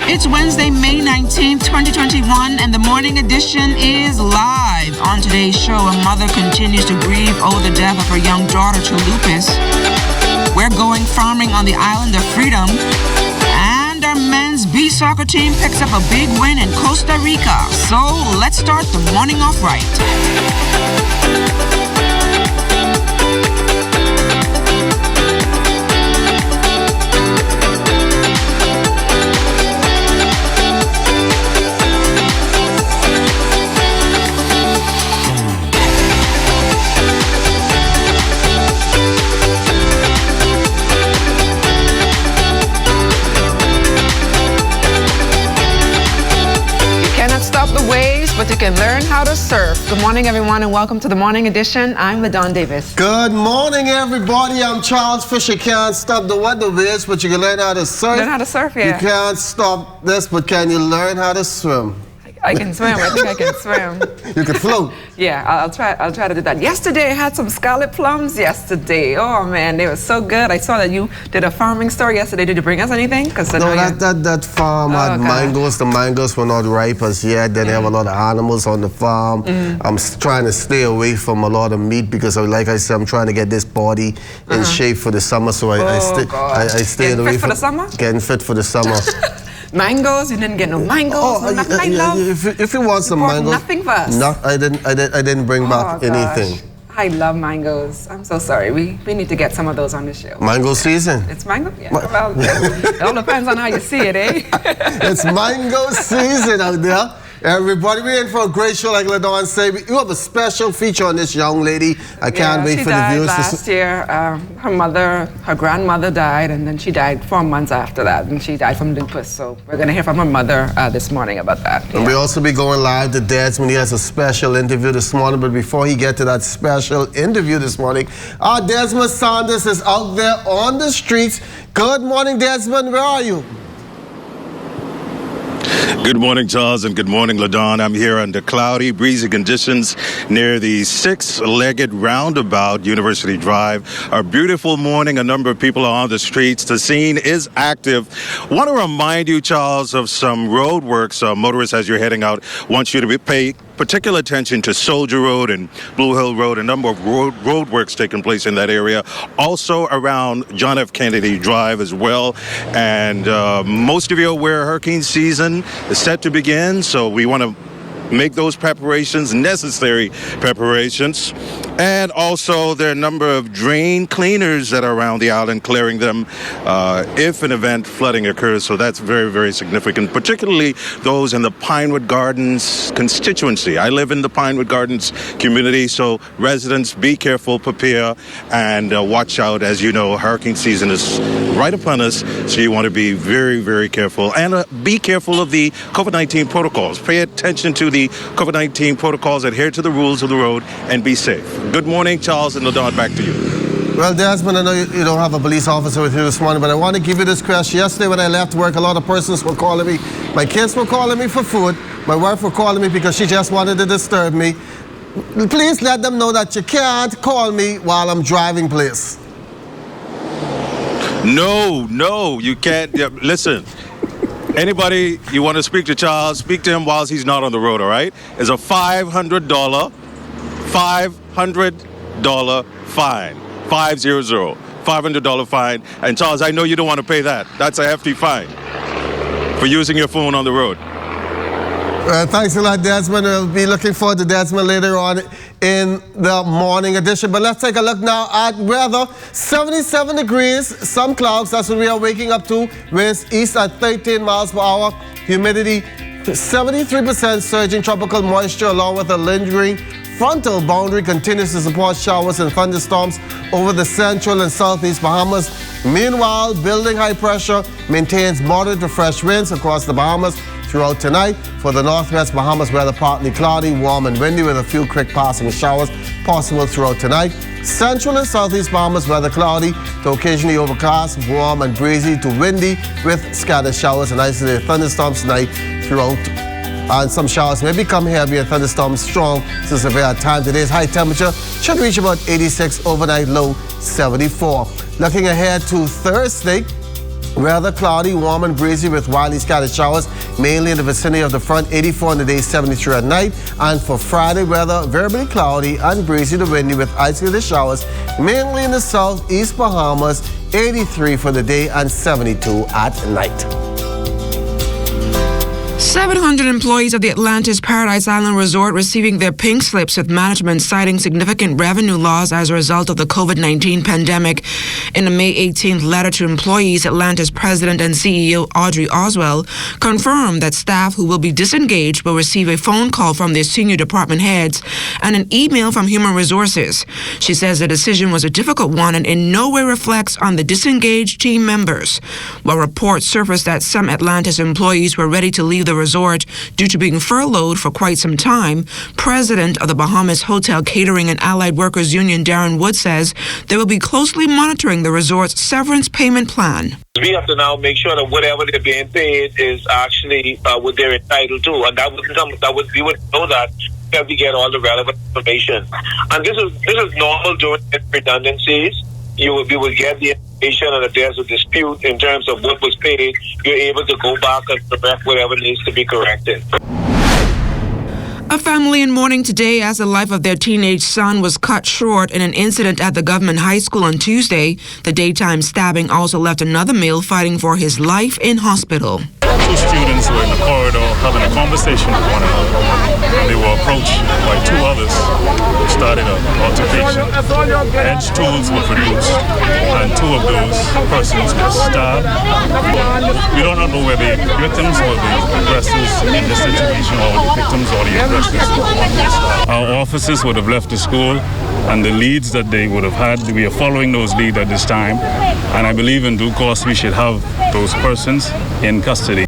It's Wednesday, May 19th, 2021, and the morning edition is live. On today's show, a mother continues to grieve over the death of her young daughter to lupus. We're going farming on the island of Freedom. And our men's beach soccer team picks up a big win in Costa Rica. So let's start the morning off right. But you can learn how to surf. Good morning, everyone, and welcome to the morning edition. I'm LaDon Davis. Good morning, everybody. I'm Charles Fisher. You can't stop the weather waves, but you can learn how to surf. Learn how to surf, yeah. You can't stop this, but can you learn how to swim? I can swim. I think I can swim. You can float. Yeah, I'll try to do that. Yesterday, I had some scarlet plums yesterday. Oh, man, they were so good. I saw that you did a farming store yesterday. Did you bring us anything? No, that farm had mangoes. The mangoes were not ripe as yet. Then they have a lot of animals on the farm. I'm trying to stay away from a lot of meat because, like I said, I'm trying to get this body in shape for the summer. So I stayed away from... Getting fit for the summer? Getting fit for the summer. Mangoes? You didn't get no mangoes? No nothing, I love. If you want some mangoes, nothing for us. No, I didn't bring back anything. I love mangoes. I'm so sorry. We need to get some of those on the show. Mango season. It's mango? Yeah. Well, it all depends on how you see it, eh? It's mango season out there. Everybody, we're in for a great show, like LaDon said. You have a special feature on this young lady. I can't wait for the viewers. Last year, her grandmother died, and then she died 4 months after that, and she died from lupus. So we're going to hear from her mother this morning about that. Yeah. And we'll also be going live to Desmond. He has a special interview this morning, but before he gets to that special interview this morning, Desmond Sanders is out there on the streets. Good morning, Desmond. Where are you? Good morning, Charles, and good morning, LaDon. I'm here under cloudy, breezy conditions near the six-legged roundabout, University Drive. A beautiful morning. A number of people are on the streets. The scene is active. Want to remind you, Charles, of some road works. Motorists, as you're heading out, want you to pay particular attention to Soldier Road and Blue Hill Road. A number of road works taking place in that area. Also around John F. Kennedy Drive as well. And most of you are aware hurricane season is set to begin, so we want to make those preparations, necessary preparations. And also there are a number of drain cleaners that are around the island, clearing them if an event flooding occurs. So that's very, very significant, particularly those in the Pinewood Gardens constituency. I live in the Pinewood Gardens community, so residents, be careful, prepare, and watch out. As you know, hurricane season is right upon us, so you want to be very, very careful. And be careful of the COVID-19 protocols. Pay attention to the COVID-19 protocols, adhere to the rules of the road, and be safe. Good morning, Charles and LaDon, back to you. Well, Desmond, I know you don't have a police officer with you this morning, but I want to give you this question. Yesterday when I left work, a lot of persons were calling me. My kids were calling me for food. My wife were calling me because she just wanted to disturb me. Please let them know that you can't call me while I'm driving, please. No, you can't. Listen. Anybody you want to speak to Charles, speak to him while he's not on the road, all right? It's a $500 fine. 500. $500 fine. And Charles, I know you don't want to pay that. That's a hefty fine for using your phone on the road. Thanks a lot, Desmond. We'll be looking forward to Desmond later on in the morning edition. But let's take a look now at weather. 77 degrees, some clouds. That's what we are waking up to. Winds east at 13 miles per hour. Humidity 73%, surging tropical moisture along with a lingering frontal boundary continues to support showers and thunderstorms over the central and southeast Bahamas. Meanwhile, building high pressure maintains moderate to fresh winds across the Bahamas throughout tonight. For the northwest Bahamas, weather partly cloudy, warm and windy with a few quick passing showers possible throughout tonight. Central and southeast Bahamas, weather cloudy to occasionally overcast, warm and breezy to windy with scattered showers and isolated thunderstorms tonight throughout. And some showers may become heavy and thunderstorms strong to severe at times. Today's high temperature should reach about 86, overnight low 74. Looking ahead to Thursday, Weather cloudy, warm and breezy with widely scattered showers, mainly in the vicinity of the front. 84 in the day, 73 at night. And for Friday, weather variably cloudy and breezy to windy with isolated showers, mainly in the southeast Bahamas. 83 for the day and 72 at night. 700 employees of the Atlantis Paradise Island Resort receiving their pink slips, with management citing significant revenue loss as a result of the COVID-19 pandemic. In a May 18th letter to employees, Atlantis President and CEO Audrey Oswell confirmed that staff who will be disengaged will receive a phone call from their senior department heads and an email from Human Resources. She says the decision was a difficult one and in no way reflects on the disengaged team members. While reports surfaced that some Atlantis employees were ready to leave the resort due to being furloughed for quite some time, President of the Bahamas Hotel Catering and Allied Workers Union Darren Wood says they will be closely monitoring the resort's severance payment plan. We have to now make sure that whatever they're being paid is actually what they're entitled to, and we would know that if we get all the relevant information. And this is normal during redundancies. We will get the information, and if there's a dispute in terms of what was paid, you're able to go back and correct whatever needs to be corrected. A family in mourning today as the life of their teenage son was cut short in an incident at the government high school on Tuesday. The daytime stabbing also left another male fighting for his life in hospital. Two students were in the corridor having a conversation with one another. They were approached by two others who started an altercation. Edge tools were produced, and two of those persons were stabbed. We don't know whether the victims or the aggressors in this situation, or the victims or the aggressors. Our officers would have left the school, and the leads that they would have had, we are following those leads at this time, and I believe in due course we should have those persons in custody.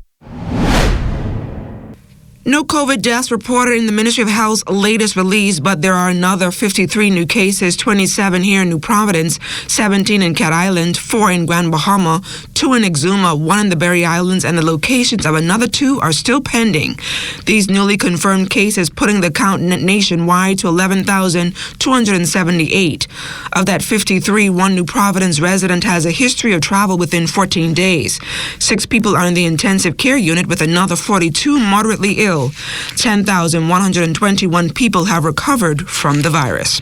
No COVID deaths reported in the Ministry of Health's latest release, but there are another 53 new cases, 27 here in New Providence, 17 in Cat Island, 4 in Grand Bahama, 2 in Exuma, 1 in the Berry Islands, and the locations of another 2 are still pending. These newly confirmed cases putting the count nationwide to 11,278. Of that 53, 1 New Providence resident has a history of travel within 14 days. 6 people are in the intensive care unit, with another 42 moderately ill. 10,121 people have recovered from the virus.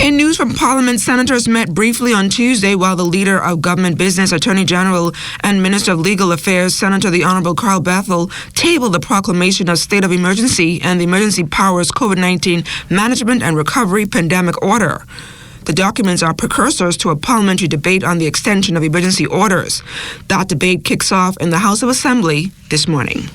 In news from Parliament, senators met briefly on Tuesday while the leader of government business, Attorney General and Minister of Legal Affairs, Senator the Honorable Carl Bethel, tabled the proclamation of state of emergency and the Emergency Powers COVID-19 Management and Recovery Pandemic Order. The documents are precursors to a parliamentary debate on the extension of emergency orders. That debate kicks off in the House of Assembly this morning.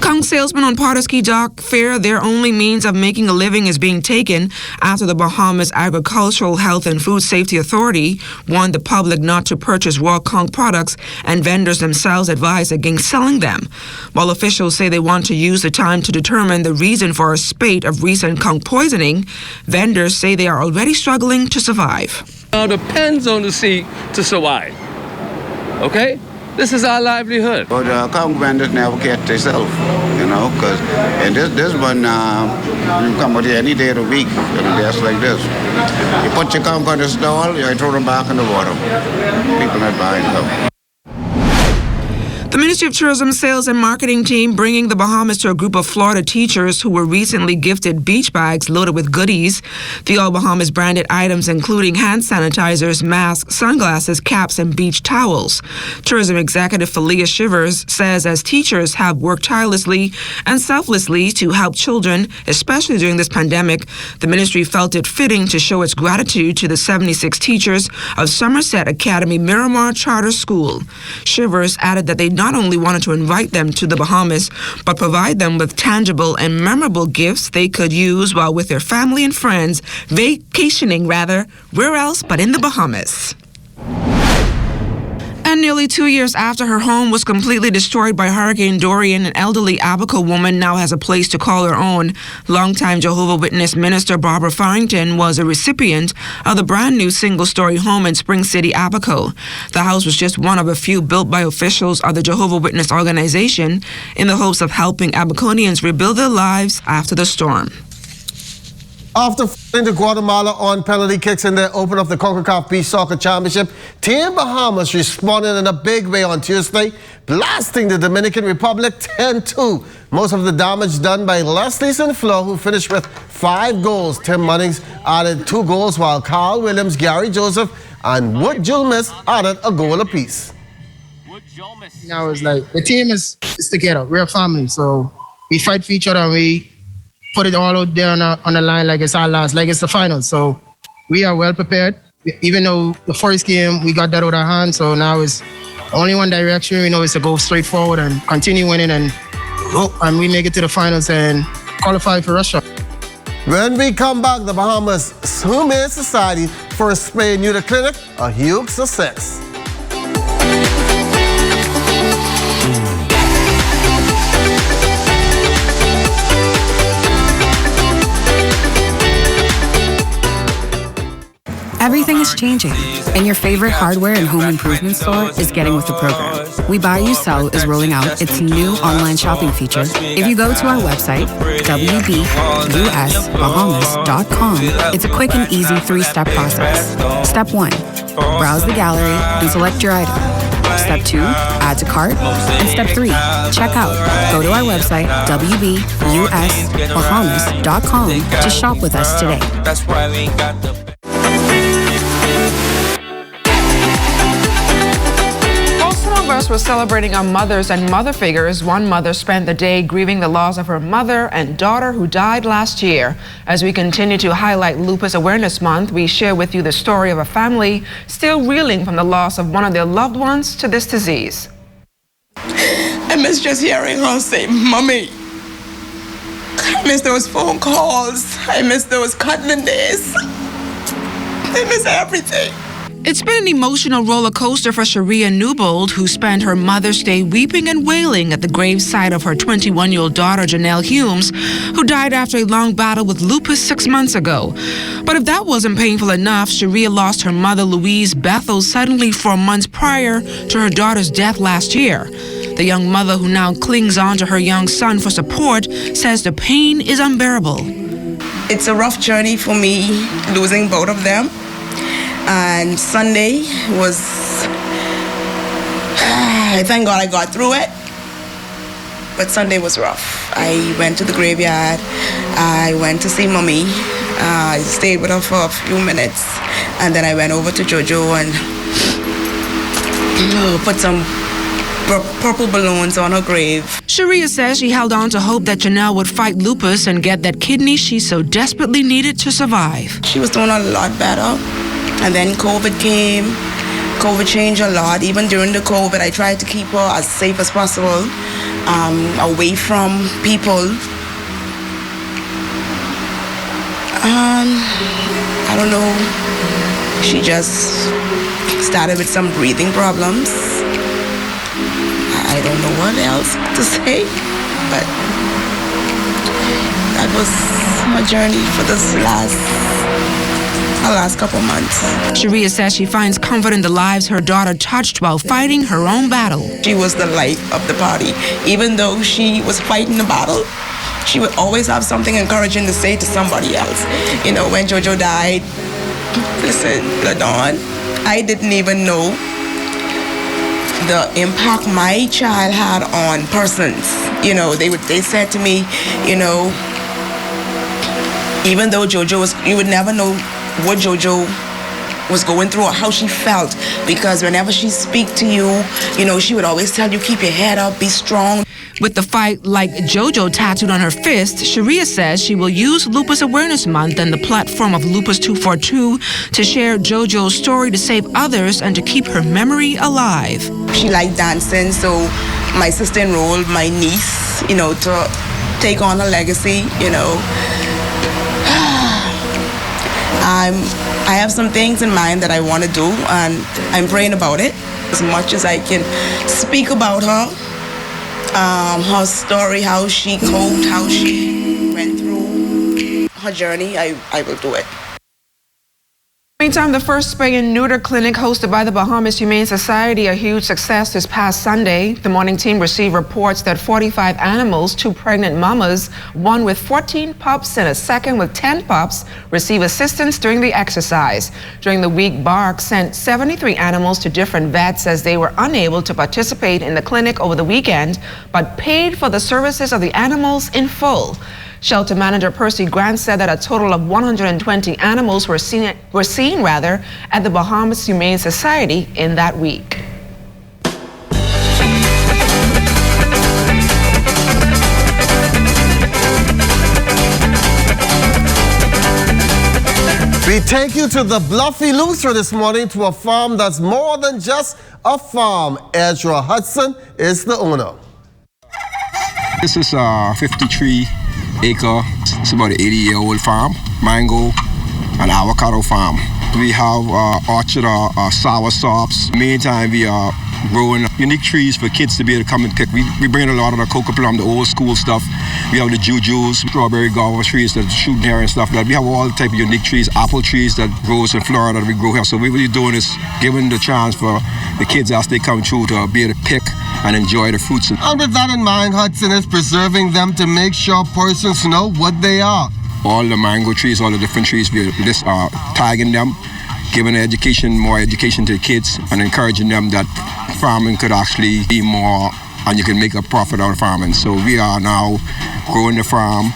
Conch salesmen on Potter's Key Dock fear their only means of making a living is being taken after the Bahamas Agricultural Health and Food Safety Authority warned the public not to purchase raw conch products, and vendors themselves advised against selling them. While officials say they want to use the time to determine the reason for a spate of recent conch poisoning, vendors say they are already struggling to survive. It depends on the sea to survive. Okay? This is our livelihood. But conch vendors never catch themselves, because and this one, you can come out here any day of the week, just like this. You put your conch on the stall, you throw them back in the water. People not buying them. The Ministry of Tourism Sales and Marketing team bringing the Bahamas to a group of Florida teachers who were recently gifted beach bags loaded with goodies. The All Bahamas branded items including hand sanitizers, masks, sunglasses, caps, and beach towels. Tourism Executive Felia Shivers says as teachers have worked tirelessly and selflessly to help children, especially during this pandemic, the ministry felt it fitting to show its gratitude to the 76 teachers of Somerset Academy Miramar Charter School. Shivers added that they not only wanted to invite them to the Bahamas, but provide them with tangible and memorable gifts they could use while with their family and friends, vacationing rather, where else but in the Bahamas. And nearly 2 years after her home was completely destroyed by Hurricane Dorian, an elderly Abaco woman now has a place to call her own. Longtime Jehovah's Witness minister Barbara Farrington was a recipient of the brand new single-story home in Spring City, Abaco. The house was just one of a few built by officials of the Jehovah's Witness organization in the hopes of helping Abaconians rebuild their lives after the storm. After falling to Guatemala on penalty kicks in their open of the CONCACAF Beach Soccer Championship, Team Bahamas responded in a big way on Tuesday, blasting the Dominican Republic 10-2. Most of the damage done by Leslie St-Fleur, who finished with 5 goals. Tim Munnings added 2 goals, while Carl Williams, Gary Joseph, and Wood Julmus added a goal apiece. Now it's like the team is together. We're a family, so we fight for each other and we put it all out there on the line like it's our last, like it's the final. So we are well prepared. Even though the first game we got that out of hand, so now it's only one direction. We know is to go straight forward and continue winning and we make it to the finals and qualify for Russia. When we come back, the Bahamas Humane Society first spay and neuter clinic, a huge success. Everything is changing, and your favorite hardware and home improvement store is getting with the program. We Buy You Sell is rolling out its new online shopping feature. If you go to our website, wbusbahamas.com, it's a quick and easy 3-step process. Step 1, browse the gallery and select your item. Step 2, add to cart. And Step 3, check out. Go to our website, wbusbahamas.com, to shop with us today. That's why we got the Us was celebrating our mothers and mother figures. One mother spent the day grieving the loss of her mother and daughter who died last year. As we continue to highlight Lupus Awareness Month, we share with you the story of a family still reeling from the loss of one of their loved ones to this disease. I miss just hearing her say, "Mommy." I miss those phone calls. I miss those cuddling days. I miss everything. It's been an emotional roller coaster for Sharia Newbold, who spent her Mother's Day weeping and wailing at the gravesite of her 21-year-old daughter, Janelle Humes, who died after a long battle with lupus 6 months ago. But if that wasn't painful enough, Sharia lost her mother, Louise Bethel, suddenly 4 months prior to her daughter's death last year. The young mother, who now clings on to her young son for support, says the pain is unbearable. It's a rough journey for me, losing both of them. And Sunday was, I thank God I got through it, but Sunday was rough. I went to the graveyard, I went to see Mommy, I stayed with her for a few minutes, and then I went over to Jojo and put some purple balloons on her grave. Sharia says she held on to hope that Janelle would fight lupus and get that kidney she so desperately needed to survive. She was doing a lot better. And then COVID came. COVID changed a lot. Even during the COVID, I tried to keep her as safe as possible, away from people. I don't know. She just started with some breathing problems. I don't know what else to say, but that was my journey for this last couple months. Sharia says she finds comfort in the lives her daughter touched while fighting her own battle. She was the light of the party. Even though she was fighting the battle, she would always have something encouraging to say to somebody else. You know, when Jojo died, listen, LaDawn, I didn't even know the impact my child had on persons. You know, they said to me, you know, even though Jojo was, you would never know what Jojo was going through or how she felt, because whenever she speak to you, you know, she would always tell you, keep your head up, be strong. With the fight like Jojo tattooed on her fist, Sharia says she will use Lupus Awareness Month and the platform of Lupus 242 to share Jojo's story to save others and to keep her memory alive. She liked dancing, so my sister enrolled my niece, you know, to take on her legacy, you know. I have some things in mind that I want to do, and I'm praying about it. As much as I can speak about her, her story, how she coped, how she went through her journey, I will do it. Meantime, the first spay and neuter clinic hosted by the Bahamas Humane Society, a huge success this past Sunday. The morning team received reports that 45 animals, 2 pregnant mamas, one with 14 pups and a second with 10 pups, receive assistance during the exercise. During the week, BARC sent 73 animals to different vets as they were unable to participate in the clinic over the weekend, but paid for the services of the animals in full. Shelter manager Percy Grant said that a total of 120 animals were seen at the Bahamas Humane Society in that week. We take you to the Bluffy Looser this morning to a farm that's more than just a farm. Ezra Hudson is the owner. This is a 53-acre, it's about an 80-year-old farm, mango and avocado farm. We have orchard, sour sops. Meantime, we are growing unique trees for kids to be able to come and pick. We bring a lot of the cocoa plum, the old school stuff. We have the jujus, strawberry guava trees that shoot here and stuff. That we have all type of unique trees, apple trees that grows in Florida that we grow here. So what we're doing is giving the chance for the kids as they come through to be able to pick and enjoy the fruits. And with that in mind, Hudson is preserving them to make sure persons know what they are. All the mango trees, all the different trees, we're just tagging them, giving education, more education to the kids, and encouraging them that farming could actually be more, and you can make a profit out of farming. So we are now growing the farm,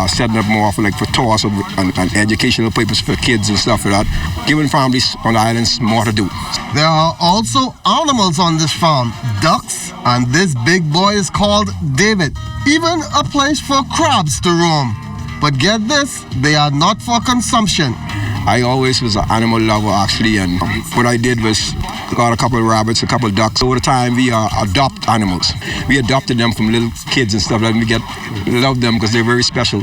setting up more for tours and educational papers for kids and stuff like that, giving families on the islands more to do. There are also animals on this farm, ducks, and this big boy is called David. Even a place for crabs to roam. But get this, they are not for consumption. I always was an animal lover actually, and what I did was got a couple of rabbits, a couple of ducks. Over the time, we adopt animals. We adopted them from little kids and stuff, and we love them because they're very special.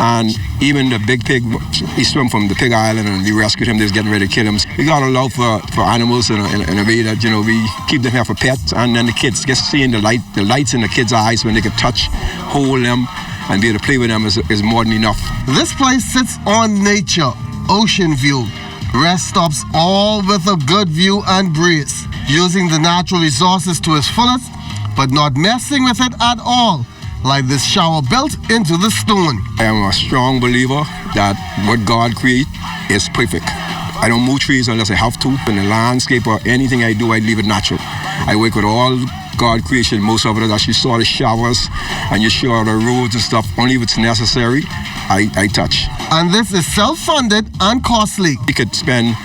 And even the big pig, he swam from the pig island, and we rescued him. They was getting ready to kill him. We got a love for animals in a way that, we keep them here for pets, and then the kids just seeing the lights in the kids' eyes when they could touch, hold them, and be able to play with them is more than enough. This place sits on nature, ocean view, rest stops, all with a good view and breeze, using the natural resources to its fullest, but not messing with it at all, like this shower built into the stone. I am a strong believer that what God created is perfect. I don't move trees unless I have to. In the landscape or anything I do, I leave it natural. I work with all God creation, most of it, as you saw the showers and you saw the roads and stuff, only if it's necessary, I touch. And this is self-funded and costly. You could spend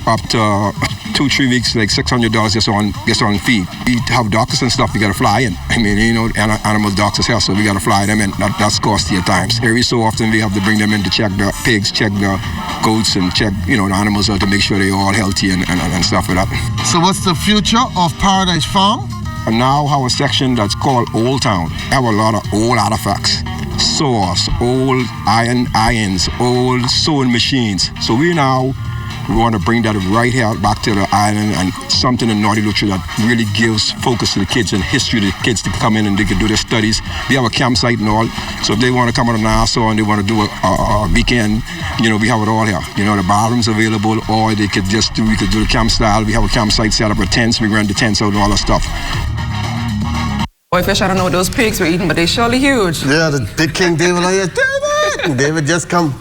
up to 2-3 weeks, like $600 just on feed. We have doctors and stuff, we gotta fly in. Animal doctors here, so we gotta fly them in. That's costly at times. Every so often we have to bring them in to check the pigs, check the goats, and check, the animals out to make sure they're all healthy and stuff like that. So what's the future of Paradise Farm? I now have a section that's called Old Town. I have a lot of old artifacts, saws, old irons, old sewing machines. So we want to bring that right here back to the island, and something in Naughty Lucha that really gives focus to the kids and history to the kids to come in and they can do their studies. We have a campsite and all, so if they want to come out of Nassau and they want to do a weekend, we have it all here. The bathrooms available, or we could do the camp style. We have a campsite set up with tents, we rent the tents out and all that stuff. Boy, Fish, I don't know what those pigs were eating, but they're surely huge. Yeah, the big King David, David! And David just come.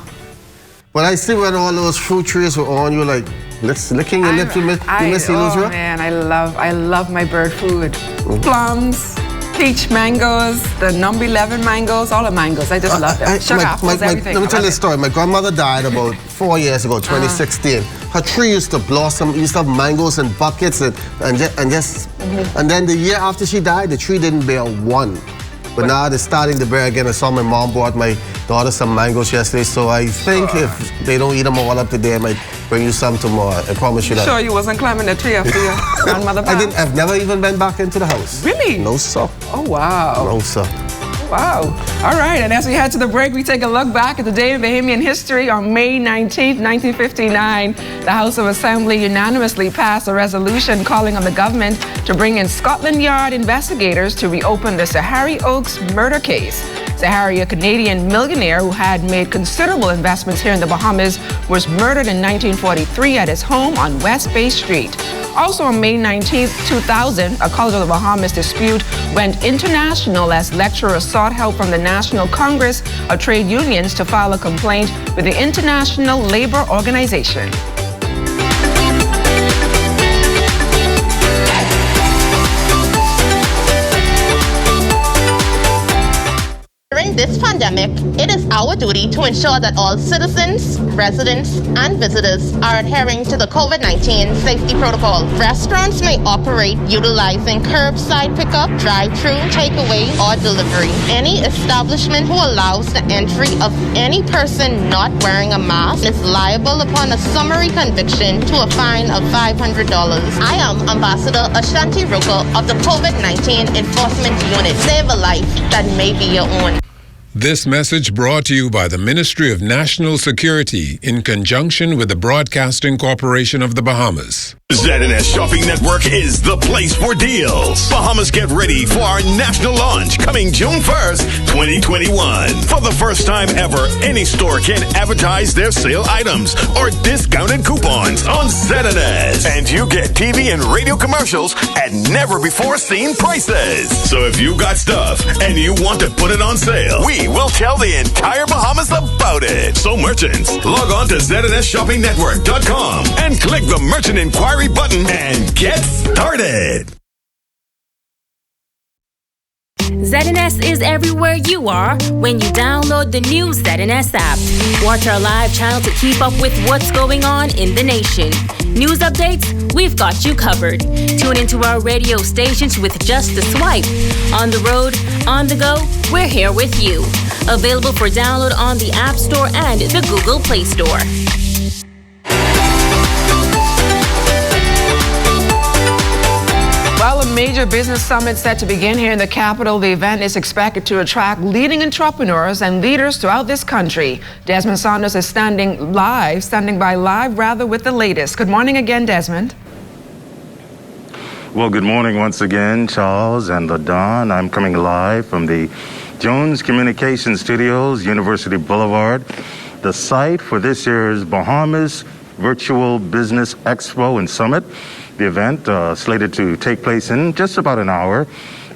When I see when all those fruit trees were on, you're like, licking your lips, you miss Oh man, I love my bird food. Plums, peach mangoes, the number 11 mangoes, all the mangoes. I just love them. Sugar apples, everything. Let me tell you a story. My grandmother died about 4 years ago, 2016. Her tree used to blossom, used to have mangoes in buckets, and then the year after she died, the tree didn't bear one. But now they're starting to bear again. I saw my mom brought my daughter some mangoes yesterday, so I think if they don't eat them all up today, I might bring you some tomorrow. I promise you that. Sure you wasn't climbing the tree after your grandmother passed? I've never even been back into the house. Really? No, sir. Oh, wow. No, sir. Wow. All right, and as we head to the break, we take a look back at the day in Bahamian history. On May 19th, 1959, the House of Assembly unanimously passed a resolution calling on the government to bring in Scotland Yard investigators to reopen the Sahari Oaks murder case. Zaharia, a Canadian millionaire who had made considerable investments here in the Bahamas, was murdered in 1943 at his home on West Bay Street. Also on May 19, 2000, a College of the Bahamas dispute went international as lecturers sought help from the National Congress of Trade Unions to file a complaint with the International Labor Organization. During this pandemic, it is our duty to ensure that all citizens, residents, and visitors are adhering to the COVID-19 safety protocol. Restaurants may operate utilizing curbside pickup, drive-through, takeaway, or delivery. Any establishment who allows the entry of any person not wearing a mask is liable upon a summary conviction to a fine of $500. I am Ambassador Ashanti Ruka of the COVID-19 Enforcement Unit. Save a life that may be your own. This message brought to you by the Ministry of National Security in conjunction with the Broadcasting Corporation of the Bahamas. ZNS Shopping Network is the place for deals. Bahamas, get ready for our national launch coming June 1st, 2021. For the first time ever, any store can advertise their sale items or discounted coupons on ZNS. And you get TV and radio commercials at never-before-seen prices. So if you got stuff and you want to put it on sale, we will tell the entire Bahamas about it. So merchants, log on to ZNSShoppingNetwork.com and click the Merchant Inquiry button and get started. ZNS is everywhere you are when you download the new ZNS app. Watch our live channel to keep up with what's going on in the nation. News updates, we've got you covered. Tune into our radio stations with just a swipe. On the road, on the go, we're here with you. Available for download on the App Store and the Google Play Store. Well, a major business summit set to begin here in the capital. The event is expected to attract leading entrepreneurs and leaders throughout this country. Desmond Saunders is standing by live with the latest. Good morning again, Desmond. Well, good morning once again, Charles and LaDon. I'm coming live from the Jones Communication Studios, University Boulevard, the site for this year's Bahamas Virtual Business Expo and Summit. The event, slated to take place in just about an hour,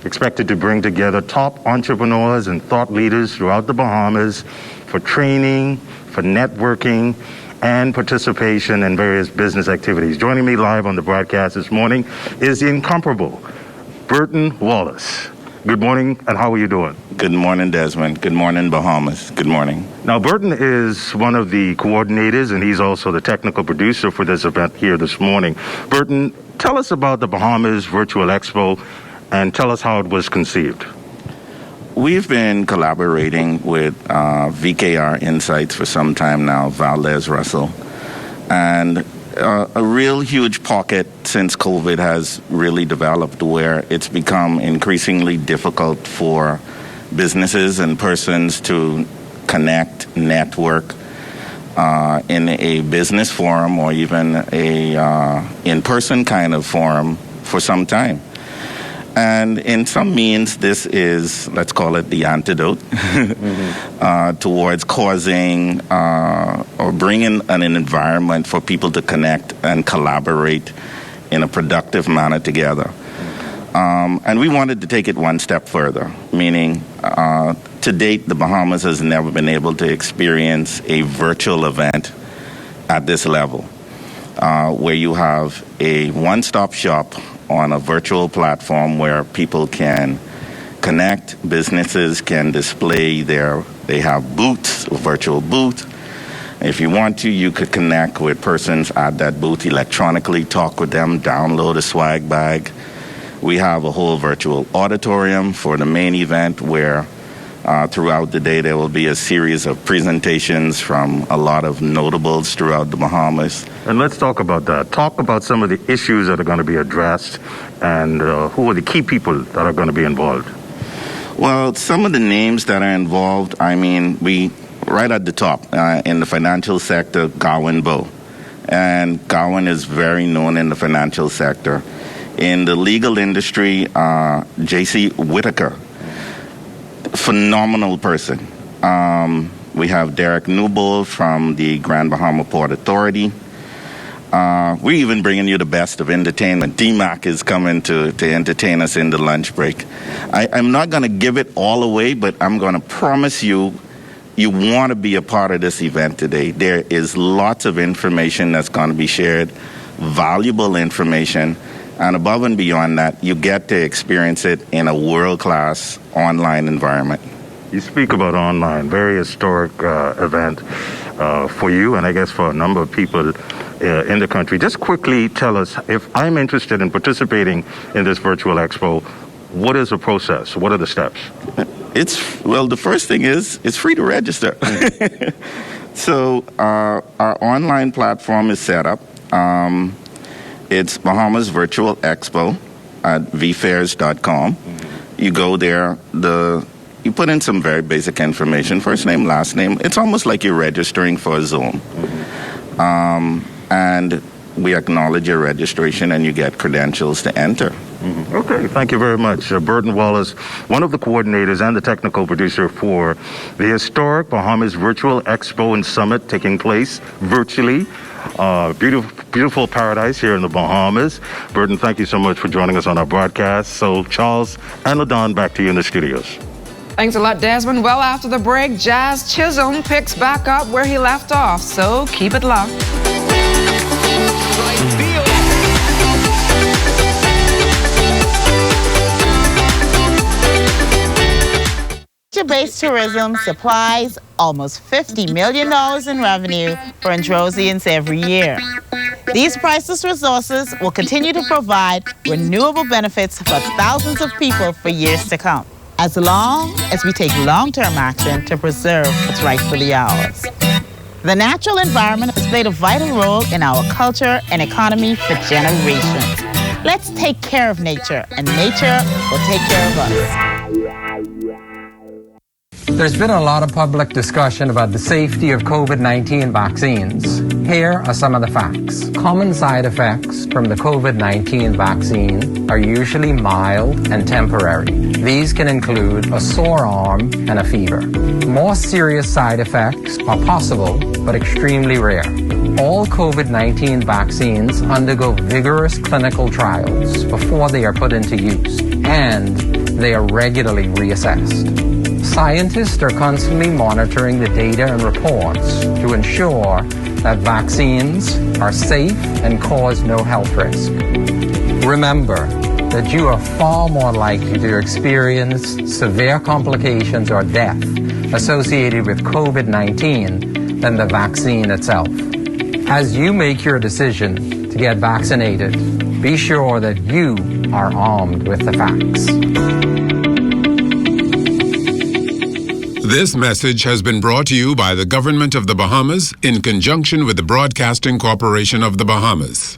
expected to bring together top entrepreneurs and thought leaders throughout the Bahamas for training, for networking, and participation in various business activities. Joining me live on the broadcast this morning is the incomparable Burton Wallace. Good morning, and how are you doing? Good morning, Desmond. Good morning, Bahamas. Good morning. Now, Burton is one of the coordinators, and he's also the technical producer for this event here this morning. Burton, tell us about the Bahamas Virtual Expo, and tell us how it was conceived. We've been collaborating with VKR Insights for some time now, Valdez Russell, and a real huge pocket since COVID has really developed where it's become increasingly difficult for businesses and persons to connect, network in a business forum or even a in-person kind of forum for some time. And in some means, this is, let's call it the antidote towards causing or bringing an environment for people to connect and collaborate in a productive manner together. And we wanted to take it one step further, meaning to date, the Bahamas has never been able to experience a virtual event at this level, where you have a one-stop shop on a virtual platform where people can connect, businesses can display they have booths, a virtual booth. If you want to, you could connect with persons at that booth electronically, talk with them, download a swag bag. We have a whole virtual auditorium for the main event where throughout the day there will be a series of presentations from a lot of notables throughout the Bahamas. And let's talk about that. Talk about some of the issues that are going to be addressed and who are the key people that are going to be involved. Well, some of the names that are involved, right at the top, in the financial sector, Garwin Bowe. And Garwin is very known in the financial sector. In the legal industry, J.C. Whitaker. phenomenal person. We have Derek Newbold from the Grand Bahama Port Authority. We're even bringing you the best of entertainment. DMAC is coming to entertain us in the lunch break. I'm not going to give it all away, but I'm going to promise you want to be a part of this event today. There is lots of information that's going to be shared, valuable information, and above and beyond that, you get to experience it in a world-class online environment. You speak about online, very historic event for you and I guess for a number of people in the country. Just quickly tell us, if I'm interested in participating in this virtual expo, what is the process? What are the steps? The first thing is it's free to register. So our online platform is set up. It's Bahamas Virtual Expo at vfairs.com. You go there, you put in some very basic information, first name, last name. It's almost like you're registering for a Zoom. And we acknowledge your registration and you get credentials to enter. Okay, thank you very much. Burton Wallace, one of the coordinators and the technical producer for the historic Bahamas Virtual Expo and Summit taking place virtually. Beautiful paradise here in the Bahamas. Burton, thank you so much for joining us on our broadcast. So, Charles and LaDon, back to you in the studios. Thanks a lot, Desmond. Well, after the break, Jazz Chisholm picks back up where he left off, so keep it locked. Nature-based tourism supplies almost $50 million in revenue for Androsians every year. These priceless resources will continue to provide renewable benefits for thousands of people for years to come, as long as we take long-term action to preserve what's rightfully ours. The natural environment has played a vital role in our culture and economy for generations. Let's take care of nature, and nature will take care of us. There's been a lot of public discussion about the safety of COVID-19 vaccines. Here are some of the facts. Common side effects from the COVID-19 vaccine are usually mild and temporary. These can include a sore arm and a fever. More serious side effects are possible, but extremely rare. All COVID-19 vaccines undergo vigorous clinical trials before they are put into use, and they are regularly reassessed. Scientists are constantly monitoring the data and reports to ensure that vaccines are safe and cause no health risk. Remember that you are far more likely to experience severe complications or death associated with COVID-19 than the vaccine itself. As you make your decision to get vaccinated, be sure that you are armed with the facts. This message has been brought to you by the Government of the Bahamas in conjunction with the Broadcasting Corporation of the Bahamas.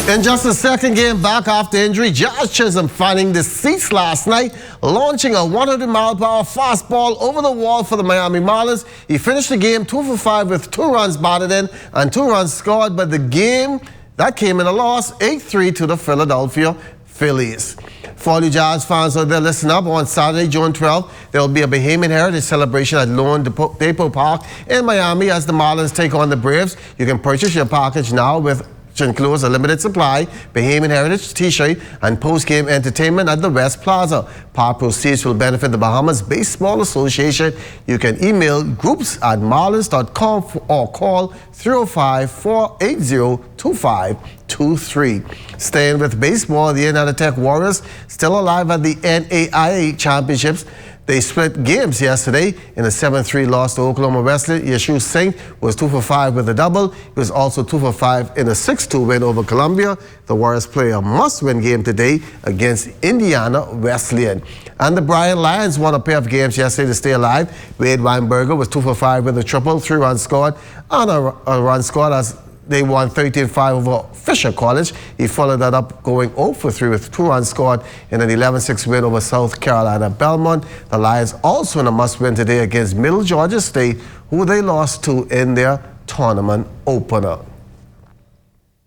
In just a second, game back after injury, Jazz Chisholm finding the seats last night, launching a 100-mile-per-hour fastball over the wall for the Miami Marlins. He finished the game 2 for 5 with 2 runs batted in and 2 runs scored, but the game that came in a loss, 8-3 to the Philadelphia Phillies. For all you Jazz fans out there, listen up. On Saturday, June 12th, there will be a Bahamian Heritage celebration at Lone Depot Park in Miami as the Marlins take on the Braves. You can purchase your package now which includes a limited supply, Bahamian Heritage t-shirt, and post-game entertainment at the West Plaza. Part proceeds will benefit the Bahamas Baseball Association. You can email groups@marlins.com or call 305-480-2523. Staying with baseball, the Indiana Tech Warriors still alive at the NAIA Championships. They split games yesterday in a 7-3 loss to Oklahoma Wesleyan. Yeshua Singh was 2 for 5 with a double. He was also 2 for 5 in a 6-2 win over Columbia. The Warriors play a must-win game today against Indiana Wesleyan. And the Bryan Lions won a pair of games yesterday to stay alive. Wade Weinberger was 2 for 5 with a triple, 3 runs scored, and a run scored as they won 13-5 over Fisher College. He followed that up going 0 for 3 with 2 runs scored in an 11-6 win over South Carolina Belmont. The Lions also in a must-win today against Middle Georgia State, who they lost to in their tournament opener.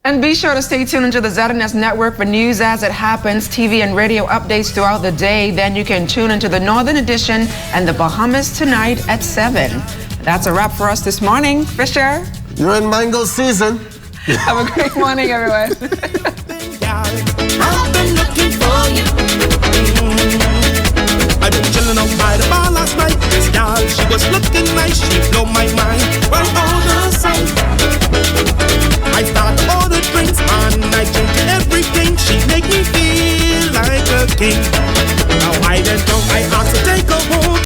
And be sure to stay tuned into the ZNS Network for news as it happens, TV and radio updates throughout the day. Then you can tune into the Northern Edition and the Bahamas Tonight at 7. That's a wrap for us this morning. Fisher? You're in mango season. Have a great morning, everyone. I've been looking for you. I've been chilling out by the bar last night. This gal, she was looking nice. She blew my mind. Well, all the same, I started to order drinks and I drink everything. She make me feel like a king.